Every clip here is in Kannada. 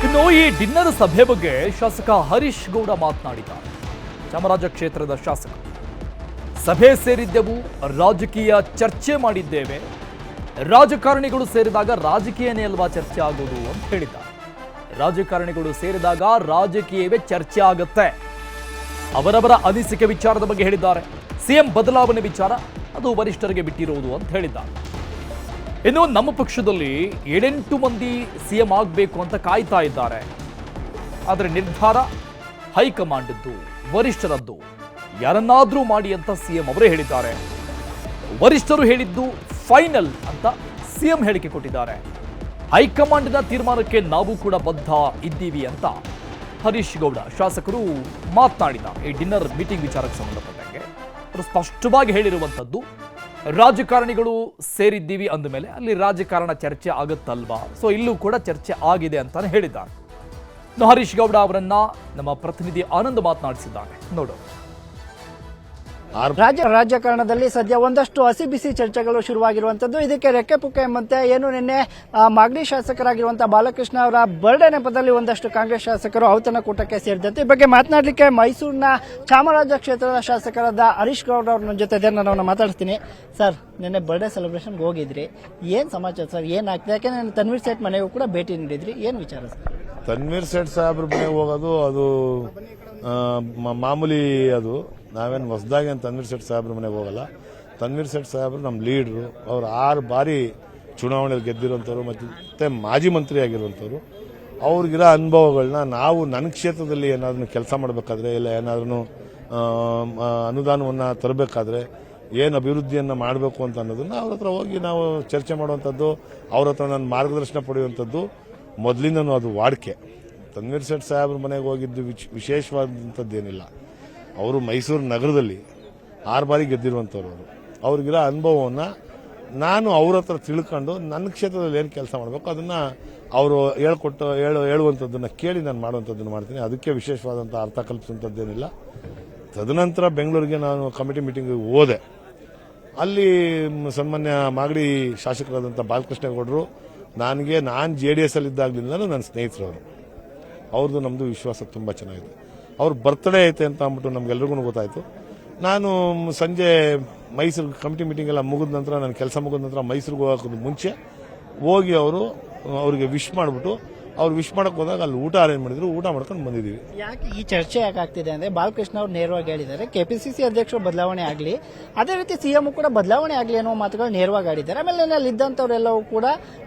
ಇನ್ನು ಈ ಡಿನ್ನರ್ ಸಭೆ ಬಗ್ಗೆ ಶಾಸಕ ಹರೀಶ್ ಗೌಡ ಮಾತನಾಡಿದ್ದಾರೆ. ಚಾಮರಾಜ ಕ್ಷೇತ್ರದ ಶಾಸಕ, ಸಭೆ ಸೇರಿದ್ದೆವು, ರಾಜಕೀಯ ಚರ್ಚೆ ಮಾಡಿದ್ದೇವೆ, ರಾಜಕಾರಣಿಗಳು ಸೇರಿದಾಗ ರಾಜಕೀಯನೇ ಅಲ್ವಾ ಚರ್ಚೆ ಆಗೋದು ಅಂತ ಹೇಳಿದ್ದಾರೆ. ರಾಜಕಾರಣಿಗಳು ಸೇರಿದಾಗ ರಾಜಕೀಯವೇ ಚರ್ಚೆ ಆಗುತ್ತೆ. ಅವರವರ ಅನಿಸಿಕೆ ವಿಚಾರದ ಬಗ್ಗೆ ಹೇಳಿದ್ದಾರೆ. ಸಿಎಂ ಬದಲಾವಣೆ ವಿಚಾರ ಅದು ವರಿಷ್ಠರಿಗೆ ಬಿಟ್ಟಿರುವುದು ಅಂತ ಹೇಳಿದ್ದಾರೆ. ಇನ್ನು ನಮ್ಮ ಪಕ್ಷದಲ್ಲಿ 7-8 ಮಂದಿ ಸಿಎಂ ಆಗಬೇಕು ಅಂತ ಕಾಯ್ತಾ ಇದ್ದಾರೆ. ಆದರೆ ನಿರ್ಧಾರ ಹೈಕಮಾಂಡ್ದು, ವರಿಷ್ಠರದ್ದು. ಯಾರನ್ನಾದ್ರೂ ಮಾಡಿ ಅಂತ ಸಿಎಂ ಅವರೇ ಹೇಳಿದ್ದಾರೆ. ವರಿಷ್ಠರು ಹೇಳಿದ್ದು ಫೈನಲ್ ಅಂತ ಸಿಎಂ ಹೇಳಿಕೆ ಕೊಟ್ಟಿದ್ದಾರೆ. ಹೈಕಮಾಂಡ್ನ ತೀರ್ಮಾನಕ್ಕೆ ನಾವು ಕೂಡ ಬದ್ಧ ಇದ್ದೀವಿ ಅಂತ ಹರೀಶ್ ಗೌಡ ಶಾಸಕರು ಮಾತನಾಡಿದ್ದಾರೆ. ಈ ಡಿನ್ನರ್ ಮೀಟಿಂಗ್ ವಿಚಾರಕ್ಕೆ ಸಂಬಂಧಪಟ್ಟಂಗೆ ಅವರು ಸ್ಪಷ್ಟವಾಗಿ ಹೇಳಿರುವಂಥದ್ದು, ರಾಜಕಾರಣಿಗಳು ಸೇರಿದ್ದೀವಿ ಅಂದಮೇಲೆ ಅಲ್ಲಿ ರಾಜಕಾರಣ ಚರ್ಚೆ ಆಗುತ್ತಲ್ವಾ, ಸೊ ಇಲ್ಲೂ ಕೂಡ ಚರ್ಚೆ ಆಗಿದೆ ಅಂತಾನೆ ಹೇಳಿದ್ದಾರೆ. ಹರೀಶ್ ಗೌಡ ಅವರನ್ನ ನಮ್ಮ ಪ್ರತಿನಿಧಿ ಆನಂದ್ ಮಾತನಾಡಿಸಿದ್ದಾರೆ, ನೋಡು. ರಾಜಕಾರಣದಲ್ಲಿ ಸದ್ಯ ಒಂದಷ್ಟು ಹಸಿ ಬಿಸಿ ಚರ್ಚೆಗಳು ಶುರುವಾಗಿರುವಂತದ್ದು. ಇದಕ್ಕೆ ರೆಕ್ಕೆ ಪುಕ್ಕೆ ಎಂಬಂತೆ ಏನು ನಿನ್ನೆ ಮಾಗಡಿ ಶಾಸಕರಾಗಿರುವಂತಹ ಬಾಲಕೃಷ್ಣ ಅವರ ಬರ್ಡೇ ನೆಪದಲ್ಲಿ ಒಂದಷ್ಟು ಕಾಂಗ್ರೆಸ್ ಶಾಸಕರು ಔತಣಕೂಟಕ್ಕೆ ಸೇರಿದಂತೆ. ಈ ಬಗ್ಗೆ ಮಾತನಾಡಲಿಕ್ಕೆ ಮೈಸೂರಿನ ಚಾಮರಾಜ ಕ್ಷೇತ್ರದ ಶಾಸಕರಾದ ಹರೀಶ್ ಗೌಡ ಅವ್ರ ಜೊತೆ ನಾನು ಮಾತಾಡ್ತೀನಿ. ಸರ್, ನಿನ್ನೆ ಬರ್ಡೇ ಸೆಲೆಬ್ರೇಷನ್ಗೆ ಹೋಗಿದ್ರಿ, ಏನ್ ಸಮಾಚಾರ ಸರ್, ಏನಾಗ್ತದೆ? ಯಾಕೆಂದ್ರೆ ತನ್ವೀರ್ ಸೇಠ್ ಮನೆಗೂ ಕೂಡ ಭೇಟಿ ನೀಡಿದ್ರಿ, ಏನ್ ವಿಚಾರ ಸರ್? ತನ್ವೀರ್ ಸೇಠ್ ಸಾಹೇಬ್ರ ಮನೆಗೆ ಹೋಗೋದು ಅದು ಮಾಮೂಲಿ. ಅದು ನಾವೇನು ಹೊಸದಾಗಿ ಅಂತ ತನ್ವೀರ್ ಸೇಠ್ ಸಾಹೇಬ್ರ ಮನೆಗೆ ಹೋಗಲ್ಲ. ತನ್ವೀರ್ ಸೇಠ್ ಸಾಹೇಬ್ರು ನಮ್ಮ ಲೀಡ್ರು. ಅವ್ರು 6 ಬಾರಿ ಚುನಾವಣೆಯಲ್ಲಿ ಗೆದ್ದಿರುವಂಥವ್ರು, ಮತ್ತೆ ಮಾಜಿ ಮಂತ್ರಿ ಆಗಿರುವಂಥವ್ರು. ಅವ್ರಿಗಿರೋ ಅನುಭವಗಳನ್ನ ನಾವು ನನ್ನ ಕ್ಷೇತ್ರದಲ್ಲಿ ಏನಾದ್ರೂ ಕೆಲಸ ಮಾಡಬೇಕಾದ್ರೆ, ಇಲ್ಲ ಏನಾದ್ರೂ ಅನುದಾನವನ್ನು ತರಬೇಕಾದ್ರೆ, ಏನು ಅಭಿವೃದ್ಧಿಯನ್ನು ಮಾಡಬೇಕು ಅಂತ ಅನ್ನೋದನ್ನ ಅವ್ರ ಹತ್ರ ಹೋಗಿ ನಾವು ಚರ್ಚೆ ಮಾಡುವಂಥದ್ದು, ಅವ್ರ ಹತ್ರ ನಾನು ಮಾರ್ಗದರ್ಶನ ಪಡೆಯುವಂಥದ್ದು ಮೊದಲಿಂದನೂ ಅದು ವಾಡಿಕೆ. ತನ್ವೀರ್ ಸೇಠ್ ಸಾಹೇಬ್ರ ಮನೆಗೆ ಹೋಗಿದ್ದು ವಿಶೇಷವಾದಂಥದ್ದೇನಿಲ್ಲ. ಅವರು ಮೈಸೂರು ನಗರದಲ್ಲಿ 6 ಬಾರಿ ಗೆದ್ದಿರುವಂಥವ್ರು. ಅವ್ರಿಗಿರೋ ಅನುಭವವನ್ನು ನಾನು ಅವ್ರ ಹತ್ರ ತಿಳ್ಕೊಂಡು ನನ್ನ ಕ್ಷೇತ್ರದಲ್ಲಿ ಏನು ಕೆಲಸ ಮಾಡಬೇಕು ಅದನ್ನು ಅವರು ಹೇಳುವಂಥದ್ದನ್ನು ಕೇಳಿ ನಾನು ಮಾಡುವಂಥದ್ದನ್ನು ಮಾಡ್ತೀನಿ. ಅದಕ್ಕೆ ವಿಶೇಷವಾದಂಥ ಅರ್ಥ ಕಲ್ಪಿಸುವಂಥದ್ದೇನಿಲ್ಲ. ತದನಂತರ ಬೆಂಗಳೂರಿಗೆ ನಾನು ಕಮಿಟಿ ಮೀಟಿಂಗಿಗೆ ಹೋದೆ. ಅಲ್ಲಿ ಸನ್ಮಾನ್ಯ ಮಾಗಡಿ ಶಾಸಕರಾದಂಥ ಬಾಲಕೃಷ್ಣೇಗೌಡರು ನಾನು JDS ಅಲ್ಲಿ ಇದ್ದಾಗಲಿಂದಲೂ ನನ್ನ ಸ್ನೇಹಿತರವರು. ಅವ್ರದ್ದು ನಮ್ಮದು ವಿಶ್ವಾಸ ತುಂಬ ಚೆನ್ನಾಗಿದೆ. ಅವ್ರ ಬರ್ತ್ಡೇ ಐತೆ ಅಂತ ಅಂದ್ಬಿಟ್ಟು ನಮ್ಗೆಲ್ರಿಗೂ ಗೊತ್ತಾಯಿತು. ನಾನು ಸಂಜೆ ಮೈಸೂರು ಕಮಿಟಿ ಮೀಟಿಂಗ್ ಎಲ್ಲ ಮುಗಿದ ನಂತರ, ನನ್ನ ಕೆಲಸ ಮುಗಿದ ನಂತರ ಮೈಸೂರಿಗೆ ಹೋಗೋದು ಮುಂಚೆ ಹೋಗಿ ಅವರಿಗೆ ವಿಶ್ ಮಾಡಿಬಿಟ್ಟು, ಅವ್ರು ವಿಶ್ ಮಾಡಕ್ಕೆ ಹೋದಾಗ ಅಲ್ಲಿ ಊಟ ಅರೇಂಜ್ ಮಾಡಿದ್ರು, ಊಟ ಮಾಡ್ಕೊಂಡು ಬಂದಿದ್ದೀವಿ. ಯಾಕೆ ಈ ಚರ್ಚೆ ಯಾಕೆ ಆಗ್ತಿದೆ ಅಂದ್ರೆ, ಬಾಲಕೃಷ್ಣ ಅವರು ನೇರವಾಗಿ ಹೇಳಿದ್ದಾರೆ KPCC ಅಧ್ಯಕ್ಷರು ಬದಲಾವಣೆ ಆಗಲಿ, ಅದೇ ರೀತಿ ಸಿಎಂ ಕೂಡ ಬದಲಾವಣೆ ಆಗಲಿ ಅನ್ನೋ ಮಾತುಗಳು ನೇರವಾಗಿ ಆಡಿದ್ದಾರೆ. ಆಮೇಲೆ ಅಲ್ಲಿ ಇದ್ದಂಥವ್ರೆಲ್ಲವೂ ಕೂಡ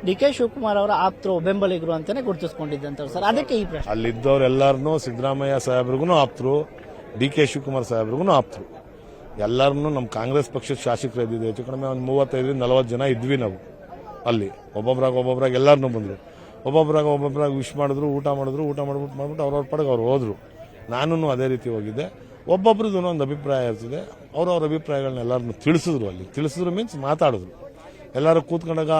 DK ಶಿವಕುಮಾರ್ ಅವರ ಆಪ್ತರು, ಬೆಂಬಲಿಗರು ಅಂತಾನೆ ಗುರುತಿಸಿಕೊಂಡಿದ್ದಂಥವ್ರು ಸರ್. ಅದಕ್ಕೆ ಈ ಪ್ರಶ್ನೆ. ಅಲ್ಲಿದ್ದವರೆಲ್ಲರನ್ನೂ ಸಿದ್ದರಾಮಯ್ಯ ಸಾಹೇಬ್ರಿಗೂ ಆಪ್ತರು, DK ಶಿವಕುಮಾರ್ ಸಾಹೇಬ್ರಿಗೂ ಆಪ್ತರು. ಎಲ್ಲರನ್ನೂ ನಮ್ಮ ಕಾಂಗ್ರೆಸ್ ಪಕ್ಷದ ಶಾಸಕರು ಇದ್ದಿದ್ದು ಹೆಚ್ಚು ಕಡಿಮೆ ಒಂದು 35-40 ಜನ ಇದ್ವಿ ನಾವು ಅಲ್ಲಿ. ಒಬ್ಬೊಬ್ಬರಾಗ ಎಲ್ಲರನ್ನೂ ಬಂದರು. ಒಬ್ಬೊಬ್ಬರಾಗ ವಿಶ್ ಮಾಡಿದ್ರು, ಊಟ ಮಾಡ್ಬಿಟ್ಟು ಅವ್ರವ್ರ ಪಡೆಗೆ ಅವ್ರು ಹೋದ್ರು. ನಾನು ಅದೇ ರೀತಿ ಹೋಗಿದ್ದೆ. ಒಬ್ಬೊಬ್ರದ್ದು ಒಂದು ಅಭಿಪ್ರಾಯ ಇರ್ತದೆ. ಅವ್ರವ್ರ ಅಭಿಪ್ರಾಯಗಳನ್ನ ಎಲ್ಲರನ್ನು ತಿಳಿಸಿದ್ರು ಮೀನ್ಸ್ ಮಾತಾಡಿದ್ರು. ಎಲ್ಲರೂ ಕೂತ್ಕೊಂಡಾಗ,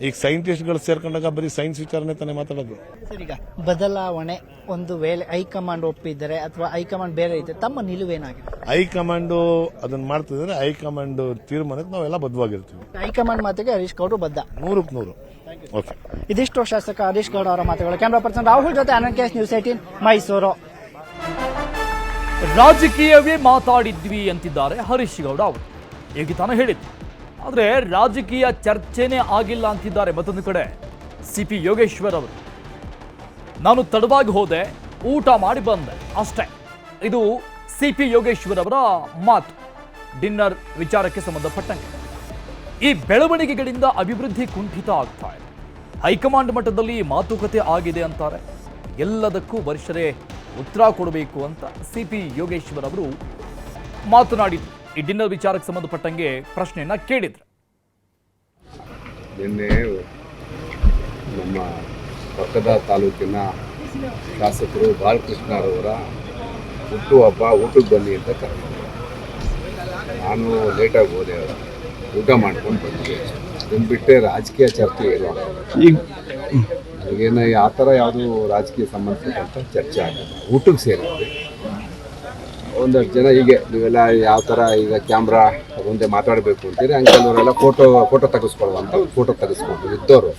ಈಗ ಸೈಂಟಿಸ್ಟ್ಗಳು ಸೇರ್ಕೊಂಡಾಗ ಬರೀ ಸೈನ್ಸ್ ವಿಚಾರನೆ ತಾನೇ ಮಾತಾಡೋದು. ಈಗ ಬದಲಾವಣೆ ಒಂದು ವೇಳೆ ಹೈಕಮಾಂಡ್ ಒಪ್ಪಿದ್ದಾರೆ ಅಥವಾ ಹೈಕಮಾಂಡ್ ಬೇರೆ ಇದೆ, ತಮ್ಮ ನಿಲುವೇನಾಗಿದೆ? ಹೈಕಮಾಂಡ್ ಅದನ್ನ ಮಾಡ್ತಿದ್ರೆ ಹೈಕಮಾಂಡ್ ತೀರ್ಮಾನಕ್ಕೆ ನಾವೆಲ್ಲ ಬದ್ಧವಾಗಿರ್ತೀವಿ. ಹೈಕಮಾಂಡ್ ಮಾತಿಗೆ ಹರೀಶ್ ಗೌಡರು ಬದ್ಧ 100%. ಓಕೆ, ಇದಿಷ್ಟು ಶಾಸಕ ಹರೀಶ್ ಗೌಡ ಅವರ ಮಾತುಗಳು. ಕ್ಯಾಮರಾ ಪರ್ಸನ್ ರಾಹುಲ್ ಜೊತೆ ಆನಂದ್ KS, ನ್ಯೂಸ್ 18 ಮೈಸೂರು. ರಾಜಕೀಯವೇ ಮಾತಾಡಿದ್ವಿ ಅಂತಿದ್ದಾರೆ ಹರೀಶ್ ಗೌಡ ಅವರು. ಹೇಗೆ ತಾನು ಹೇಳಿದ್ರು, ಆದರೆ ರಾಜಕೀಯ ಚರ್ಚೆನೇ ಆಗಿಲ್ಲ ಅಂತಿದ್ದಾರೆ. ಮತ್ತೊಂದು ಕಡೆ CP ಯೋಗೇಶ್ವರ್ ಅವರು, ನಾನು ತಡವಾಗಿ ಹೋದೆ, ಊಟ ಮಾಡಿ ಬಂದೆ ಅಷ್ಟೇ. ಇದು CP ಯೋಗೇಶ್ವರ್ ಅವರ ಮಾತು ಡಿನ್ನರ್ ವಿಚಾರಕ್ಕೆ ಸಂಬಂಧಪಟ್ಟಂಗೆ. ಈ ಬೆಳವಣಿಗೆಗಳಿಂದ ಅಭಿವೃದ್ಧಿ ಕುಂಠಿತ ಆಗ್ತಾ ಇದೆ. ಹೈಕಮಾಂಡ್ ಮಟ್ಟದಲ್ಲಿ ಮಾತುಕತೆ ಆಗಿದೆ ಅಂತಾರೆ. ಎಲ್ಲದಕ್ಕೂ ವರಿಷ್ಠರೇ ಉತ್ತರ ಕೊಡಬೇಕು ಅಂತ CP ಯೋಗೇಶ್ವರ್ ಅವರು ಮಾತನಾಡಿದ್ರು. ಈ ಡಿನ್ನರ್ ವಿಚಾರಕ್ಕೆ ಸಂಬಂಧಪಟ್ಟಂಗೆ ಪ್ರಶ್ನೆಯನ್ನ ಕೇಳಿದ್ರು. ನಿನ್ನೆ ನಮ್ಮ ಪಕ್ಕದ ತಾಲೂಕಿನ ಶಾಸಕರು ಬಾಲಕೃಷ್ಣರವರ ಹುಟ್ಟುಹಬ್ಬ, ಊಟಕ್ಕೆ ಬನ್ನಿ ಅಂತ ಕರೆದಿದ್ದರು. ನಾನು ಲೇಟಾಗಿ ಹೋದೆ, ಊಟ ಮಾಡ್ಕೊಂಡು ಬಂದಿದ್ದೆ. ಅದನ್ನು ಬಿಟ್ಟರೆ ರಾಜಕೀಯ ಚರ್ಚೆ ಇಲ್ಲ. ನನಗೇನು ಆ ಥರ ಯಾವುದು ರಾಜಕೀಯ ಸಂಬಂಧಪಟ್ಟಂಥ ಚರ್ಚೆ ಆಗಿಲ್ಲ. ಊಟಕ್ಕೆ ಸೇರಿದ್ವಿ ಒಂದಷ್ಟು ಜನ. ಹೀಗೆ ನೀವೆಲ್ಲ ಯಾವ ಥರ ಈಗ ಕ್ಯಾಮ್ರಾ ಮುಂದೆ ಮಾತಾಡಬೇಕು ಅಂತೀರಿ, ಹಂಗೆ ಕೆಲವರೆಲ್ಲ ಫೋಟೋ ತೆಗೆಸ್ಕೊಳ್ಳುವಂತ ಫೋಟೋ ತೆಗೆಸ್ಕೊಂಡು ಇದ್ದವರು.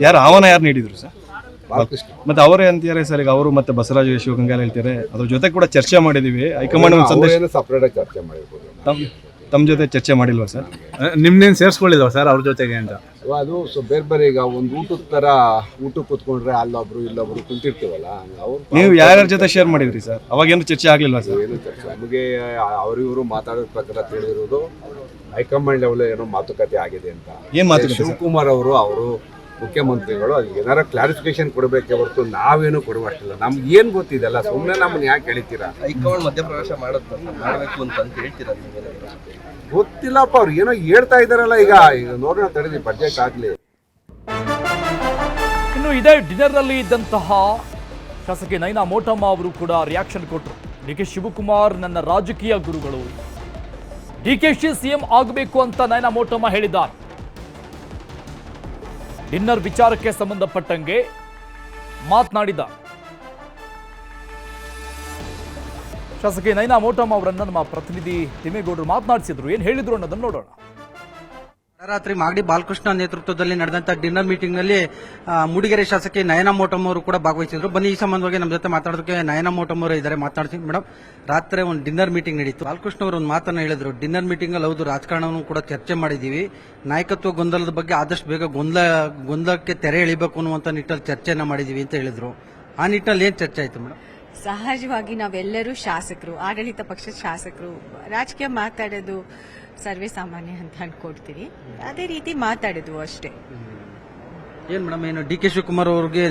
ಯಾರು ಆಹ್ವಾನ ಯಾರು ನೀಡಿದ್ರು ಸರ್? ಬಾಲಕೃಷ್ಣ. ಮತ್ತೆ ಅವರೇ ಅಂತಾರೆ ಸರ್, ಈಗ ಅವರು ಮತ್ತೆ ಬಸವರಾಜ ಶಿವಗಂಗಾಲ್ ಹೇಳ್ತಾರೆ, ಅದ್ರ ಜೊತೆ ಕೂಡ ಚರ್ಚೆ ಮಾಡಿದೀವಿ. ಹೈಕಮಾಂಡ್ ಒಂದು ಸಂದೇಶ ಸಪ್ರೇಟ್ ಆಗಿ ಚರ್ಚೆ ಮಾಡಿರ್ಬೋದು. ತಮ್ಮ ಜೊತೆ ಚರ್ಚೆ ಮಾಡಿಲ್ವಾ ಸರ್? ನಿಮ್ನೇನು ಸೇರಿಸ್ಕೊಳ್ಳಿಲ್ವಾ ಸರ್ ಅವ್ರ ಜೊತೆಗೆ ಅಂತ? ಅದು ಬೇರೆ ಬೇರೆ, ಈಗ ಒಂದು ಊಟದ ಥರ ಊಟಕ್ಕೆ ಕೂತ್ಕೊಂಡ್ರೆ ಅಲ್ಲೊಬ್ರು ಇಲ್ಲೊಬ್ರು ಕುಂತಿರ್ತೀವಲ್ಲ, ಅವ್ರು ನೀವು ಯಾರ್ಯಾರ ಜೊತೆ ಶೇರ್ ಮಾಡಿದ್ರಿ ಸರ್? ಅವಾಗೇನು ಚರ್ಚೆ ಆಗ್ಲಿಲ್ವಾ ಸರ್? ಏನು ಚರ್ಚೆ ನಮಗೆ ಅವರಿವರು ಮಾತಾಡೋ ಪ್ರಕಾರ ತಿಳಿದಿರೋದು ಹೈಕಮಾಂಡ್ ಲೆವೆಲ್ ಏನೋ ಮಾತುಕತೆ ಆಗಿದೆ ಅಂತ. ಏನ್ ಮಾತುಕತೆ ಸರ್? ಶಿವಕುಮಾರ್ ಅವರು ಮುಖ್ಯಮಂತ್ರಿಗಳು ಅದು ಏನಾರ ಕ್ಲಾರಿಫಿಕೇಶನ್ ಕೊಡಬೇಕೆ ಹೊರತು ನಾವೇನು ಕೊಡುವಷ್ಟಿಲ್ಲ. ನಮ್ಗೆ ಏನು ಗೊತ್ತಿದೆಲ್ಲ, ಸುಮ್ಮನೆ ನಮ್ಮನ್ನ ಯಾಕೆ ಹೇಳ್ತೀರಾ? ಹೈಕಮಾಂಡ್ ಮಧ್ಯಪ್ರವೇಶ ಮಾಡಬೇಕು ಅಂತ ಹೇಳ್ತೀರಾ? ಗೊತ್ತಿಲ್ಲಪ್ಪ, ಅವ್ರು ಏನೋ ಹೇಳ್ತಾ ಇದಾರಲ್ಲ. ಈಗ ನೋಡೋಣ ತಡೆದಿ, ಬಜೆಟ್ ಆಗ್ಲಿ. ಇನ್ನು ಇದೇ ಡಿನ್ನರ್ನಲ್ಲಿ ಇದ್ದಂತಹ ಶಾಸಕಿ ನೈನಾ ಮೋಟಮ್ಮ ಅವರು ಕೂಡ ರಿಯಾಕ್ಷನ್ ಕೊಟ್ಟರು. ಡಿ.ಕೆ. ಶಿವಕುಮಾರ್ ನನ್ನ ರಾಜಕೀಯ ಗುರುಗಳು, ಡಿ.ಕೆ.ಶಿ ಸಿಎಂ ಆಗಬೇಕು ಅಂತ ನೈನಾ ಮೋಟಮ್ಮ ಹೇಳಿದ್ದಾರೆ. ಡಿನ್ನರ್ ವಿಚಾರಕ್ಕೆ ಸಂಬಂಧಪಟ್ಟಂಗೆ ಮಾತನಾಡಿದ ಶಾಸಕಿ ನೈನಾ ಮೋಟಮ್ಮ ಅವರನ್ನ ನಮ್ಮ ಪ್ರತಿನಿಧಿ ತಿಮ್ಮೇಗೌಡರು ಮಾತನಾಡಿಸಿದ್ರು. ಏನ್ ಹೇಳಿದ್ರು ಅನ್ನೋದನ್ನು ನೋಡೋಣ. ರಾತ್ರಿ ಮಾಗಡಿ ಬಾಲಕೃಷ್ಣ ನೇತೃತ್ವದಲ್ಲಿ ನಡೆದಂತ ಡಿನ್ನರ್ ಮೀಟಿಂಗ್ ನಲ್ಲಿ ಮೂಡಿಗೆರೆ ಶಾಸಕಿ ನಯನಾ ಮೋಟಮ್ಮ ಅವರು ಕೂಡ ಭಾಗವಹಿಸಿದ್ರು. ಬನ್ನಿ, ಈ ಸಂಬಂಧವಾಗಿ ನಮ್ಮ ಜೊತೆ ಮಾತಾಡೋದಕ್ಕೆ ನಯನಾ ಮೋಟಮ್ಮ ಅವರು ಇದ್ದಾರೆ, ಮಾತನಾಡ್ತೀನಿ. ಮೇಡಮ್, ರಾತ್ರಿ ಒಂದು ಡಿನ್ನರ್ ಮೀಟಿಂಗ್ ನಡೀತು. ಬಾಲಕೃಷ್ಣ ಅವರು ಒಂದು ಮಾತನ್ನ ಹೇಳಿದ್ರು, ಡಿನ್ನರ್ ಮೀಟಿಂಗ್ ಅಲ್ಲಿ ಹೌದು ರಾಜಕಾರಣವನ್ನು ಕೂಡ ಚರ್ಚೆ ಮಾಡಿದೀವಿ, ನಾಯಕತ್ವ ಗೊಂದಲದ ಬಗ್ಗೆ ಆದಷ್ಟು ಬೇಗ ಗೊಂದಲಕ್ಕೆ ತೆರೆ ಎಳಿಬೇಕು ಅನ್ನುವಂತ ನಿಟ್ಟಲ್ಲಿ ಚರ್ಚೆಯನ್ನ ಮಾಡಿದೀವಿ ಅಂತ ಹೇಳಿದ್ರು. ಆ ನಿಟ್ಟಲ್ಲಿ ಏನ್ ಚರ್ಚೆ ಆಯ್ತು ಮೇಡಮ್? ಸಹಜವಾಗಿ ನಾವೆಲ್ಲರೂ ಶಾಸಕರು, ಆಡಳಿತ ಪಕ್ಷದ ಶಾಸಕರು, ರಾಜಕೀಯ ಮಾತಾಡೋದು ಸರ್ವೇ ಸಾಮಾನ್ಯ ಅಂತ ಅನ್ಕೊಡ್ತೀವಿ. ಅದೇ ರೀತಿ ಮಾತಾಡೋದು ಅಷ್ಟೇ. ಏನ್ ಮೇಡಮ್, ಏನು ಡಿ.ಕೆ. ಶಿವಕುಮಾರ್ ಅವ್ರಿಗೆ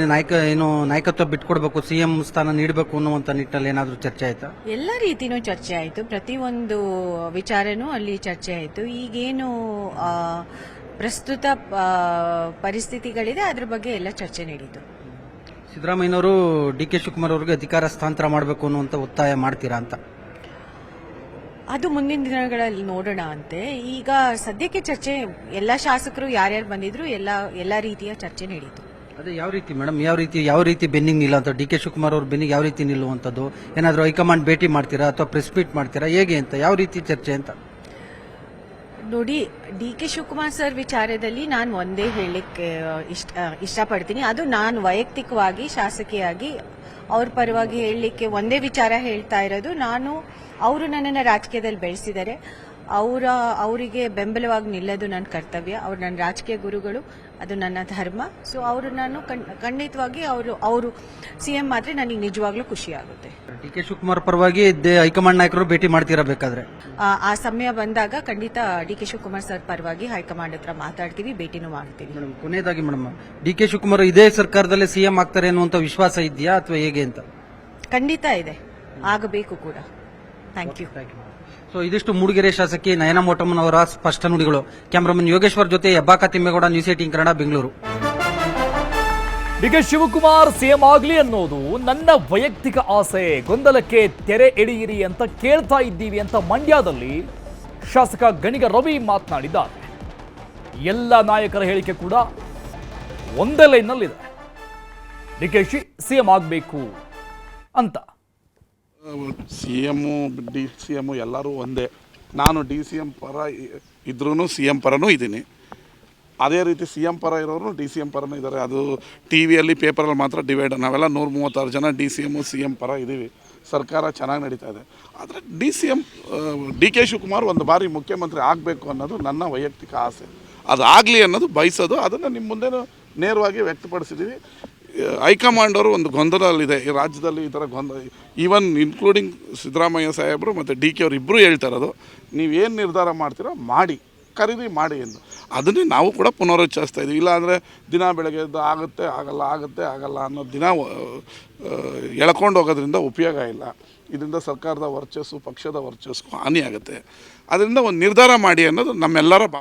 ನಾಯಕತ್ವ ಬಿಟ್ಕೊಡ್ಬೇಕು, ಸಿಎಂ ಸ್ಥಾನ ನೀಡಬೇಕು ಅನ್ನುವಂತ ನಿಟ್ಟಲ್ಲಿ ಏನಾದ್ರೂ ಚರ್ಚೆ ಆಯ್ತಾ? ಎಲ್ಲ ರೀತಿನೂ ಚರ್ಚೆ ಆಯ್ತು, ಪ್ರತಿಯೊಂದು ವಿಚಾರನೂ ಅಲ್ಲಿ ಚರ್ಚೆ ಆಯ್ತು. ಈಗೇನು ಪ್ರಸ್ತುತ ಪರಿಸ್ಥಿತಿಗಳಿದೆ ಅದ್ರ ಬಗ್ಗೆ ಎಲ್ಲ ಚರ್ಚೆ ನಡೀತು. ಸಿದ್ದರಾಮಯ್ಯನವರು ಡಿ.ಕೆ. ಶಿವಕುಮಾರ್ ಅವರಿಗೆ ಅಧಿಕಾರ ಹಸ್ತಾಂತರ ಮಾಡಬೇಕು ಅನ್ನುವಂತ ಒತ್ತಾಯ ಮಾಡ್ತೀರಾ ಅಂತ? ಅದು ಮುಂದಿನ ದಿನಗಳಲ್ಲಿ ನೋಡೋಣ ಅಂತೆ. ಈಗ ಸದ್ಯಕ್ಕೆ ಚರ್ಚೆ, ಎಲ್ಲ ಶಾಸಕರು ಯಾರ್ಯಾರು ಬಂದಿದ್ರು ಎಲ್ಲ ರೀತಿಯ ಚರ್ಚೆ ನಡೀತು. ಅದೇ ಯಾವ ರೀತಿ ಮೇಡಮ್, ಯಾವ ರೀತಿ ಬೆನ್ನಿಗೆ ನಿಲ್ಲುವಂತ ಡಿ.ಕೆ. ಶಿವಕುಮಾರ್ ಅವ್ರ ಬೆನ್ನಿಗೆ ಯಾವ ರೀತಿ ನಿಲ್ಲುವಂತದ್ದು? ಏನಾದ್ರು ಹೈಕಮಾಂಡ್ ಭೇಟಿ ಮಾಡ್ತೀರಾ ಅಥವಾ ಪ್ರೆಸ್ ಮೀಟ್ ಮಾಡ್ತೀರಾ, ಹೇಗೆ ಅಂತ, ಯಾವ ರೀತಿ ಚರ್ಚೆ ಅಂತ? ನೋಡಿ, ಡಿ.ಕೆ. ಶಿವಕುಮಾರ್ ಸರ್ ವಿಚಾರದಲ್ಲಿ ನಾನು ಒಂದೇ ಹೇಳಲಿಕ್ಕೆ ಇಷ್ಟಪಡ್ತೀನಿ. ಅದು ನಾನು ವೈಯಕ್ತಿಕವಾಗಿ ಶಾಸಕಿಯಾಗಿ ಅವ್ರ ಪರವಾಗಿ ಹೇಳಲಿಕ್ಕೆ ಒಂದೇ ವಿಚಾರ ಹೇಳ್ತಾ ಇರೋದು. ಅವರು ನನ್ನನ್ನು ರಾಜಕೀಯದಲ್ಲಿ ಬೆಳೆಸಿದ್ದಾರೆ, ಅವರಿಗೆ ಬೆಂಬಲವಾಗಿ ನಿಲ್ಲೋದು ನನ್ನ ಕರ್ತವ್ಯ. ಅವರು ನನ್ನ ರಾಜಕೀಯ ಗುರುಗಳು, ಅದು ನನ್ನ ಧರ್ಮ. ಸೊ ಅವರು ನಾನು ಖಂಡಿತವಾಗಿ ಅವರು ಸಿಎಂ ಆದ್ರೆ ನನಗೆ ನಿಜವಾಗ್ಲೂ ಖುಷಿ ಆಗುತ್ತೆ. ಡಿ.ಕೆ. ಶಿವಕುಮಾರ್ ಪರವಾಗಿ ಹೈಕಮಾಂಡ್ ನಾಯಕರು ಭೇಟಿ ಮಾಡ್ತೀರಾ ಬೇಕಾದ್ರೆ? ಆ ಸಮಯ ಬಂದಾಗ ಖಂಡಿತ ಡಿ.ಕೆ. ಶಿವಕುಮಾರ್ ಸರ್ ಪರವಾಗಿ ಹೈಕಮಾಂಡ್ ಹತ್ರ ಮಾತಾಡ್ತೀವಿ, ಭೇಟಿನೂ ಮಾಡ್ತೀವಿ. ಮೇಡಮ್, ಕೊನೆಯದಾಗಿ ಮೇಡಮ್, ಡಿ.ಕೆ. ಶಿವಕುಮಾರ್ ಇದೇ ಸರ್ಕಾರದಲ್ಲೇ ಸಿಎಂ ಆಗ್ತಾರೆ ಅನ್ನುವಂತ ವಿಶ್ವಾಸ ಇದೆಯಾ ಅಥವಾ ಹೇಗೆ ಅಂತ? ಖಂಡಿತ ಇದೆ, ಆಗಬೇಕು ಕೂಡ. Thank you. ಸೊ ಇದಿಷ್ಟು ಮೂಡಿಗೆರೆ ಶಾಸಕಿ ನಯನಾ ಮೋಟಮ್ಮನವರ ಸ್ಪಷ್ಟ ನುಡಿಗಳು. ಕ್ಯಾಮರಾಮನ್ ಯೋಗೇಶ್ವರ್ ಜೊತೆ ಹೆಬ್ಬಾಕ ತಿಮ್ಮೇಗೌಡ, ನ್ಯೂಸ್ 18 ಕನ್ನಡ, ಬೆಂಗಳೂರು. ಡಿ.ಕೆ. ಶಿವಕುಮಾರ್ ಸಿಎಂ ಆಗಲಿ ಅನ್ನೋದು ನನ್ನ ವೈಯಕ್ತಿಕ ಆಸೆ, ಗೊಂದಲಕ್ಕೆ ತೆರೆ ಎಳೆಯಿರಿ ಅಂತ ಕೇಳ್ತಾ ಇದ್ದೀವಿ ಅಂತ ಮಂಡ್ಯದಲ್ಲಿ ಶಾಸಕ ಗಣಿಗ ರವಿ ಮಾತನಾಡಿದ್ದಾರೆ. ಎಲ್ಲ ನಾಯಕರ ಹೇಳಿಕೆ ಕೂಡ ಒಂದೇ ಲೈನ್ನಲ್ಲಿದೆ, ಡಿ.ಕೆ.ಶಿ ಸಿಎಂ ಆಗಬೇಕು ಅಂತ. ಸಿ.ಎಮ್ಮು ಡಿ.ಸಿ.ಎಮ್ಮು ಎಲ್ಲರೂ ಒಂದೇ. ನಾನು ಡಿ.ಸಿ.ಎಮ್ ಪರ ಇದ್ರೂ ಸಿ.ಎಮ್ ಪರನೂ ಇದ್ದೀನಿ. ಅದೇ ರೀತಿ ಸಿ.ಎಮ್ ಪರ ಇರೋರು ಡಿ.ಸಿ.ಎಮ್ ಪರನೂ ಇದ್ದಾರೆ. ಅದು ಟಿ ವಿಯಲ್ಲಿ ಪೇಪರಲ್ಲಿ ಮಾತ್ರ ಡಿವೈಡ್. ನಾವೆಲ್ಲ 136 ಜನ ಡಿ.ಸಿ.ಎಮ್ಮು ಸಿ.ಎಮ್ ಪರ ಇದ್ದೀವಿ. ಸರ್ಕಾರ ಚೆನ್ನಾಗಿ ನಡೀತಾ ಇದೆ. ಆದರೆ ಡಿ.ಕೆ. ಶಿವಕುಮಾರ್ ಒಂದು ಬಾರಿ ಮುಖ್ಯಮಂತ್ರಿ ಆಗಬೇಕು ಅನ್ನೋದು ನನ್ನ ವೈಯಕ್ತಿಕ ಆಸೆ. ಅದು ಆಗಲಿ ಅನ್ನೋದು ಬಯಸೋದು, ಅದನ್ನು ನಿಮ್ಮ ಮುಂದೆ ನೇರವಾಗಿ ವ್ಯಕ್ತಪಡಿಸಿದ್ದೀವಿ. ಹೈಕಮಾಂಡ್ ಅವರು ಒಂದು ಗೊಂದಲಲ್ಲಿದೆ ಈ ರಾಜ್ಯದಲ್ಲಿ. ಈ ಥರ ಗೊಂದಲ ಈವನ್ ಇನ್ಕ್ಲೂಡಿಂಗ್ ಸಿದ್ದರಾಮಯ್ಯ ಸಾಹೇಬರು ಮತ್ತು ಡಿ.ಕೆ. ಅವರು ಇಬ್ಬರು ಹೇಳ್ತಾ ಇರೋದು, ನೀವೇನು ನಿರ್ಧಾರ ಮಾಡ್ತೀರೋ ಮಾಡಿ, ಖರೀದಿ ಮಾಡಿ ಎಂದು. ಅದನ್ನೇ ನಾವು ಕೂಡ ಪುನರುಚ್ಚರಿಸ್ತಾ ಇದ್ದೀವಿ. ಇಲ್ಲಾಂದರೆ ದಿನ ಬೆಳಗ್ಗೆ ಎದ್ದು ಆಗುತ್ತೆ ಆಗಲ್ಲ ಅನ್ನೋ ದಿನ ಎಳ್ಕೊಂಡು ಹೋಗೋದ್ರಿಂದ ಉಪಯೋಗ ಇಲ್ಲ. ಇದರಿಂದ ಸರ್ಕಾರದ ವರ್ಚಸ್ಸು, ಪಕ್ಷದ ವರ್ಚಸ್ಸು ಹಾನಿಯಾಗುತ್ತೆ. ಅದರಿಂದ ಒಂದು ನಿರ್ಧಾರ ಮಾಡಿ ಅನ್ನೋದು ನಮ್ಮೆಲ್ಲರ ಭಾವ.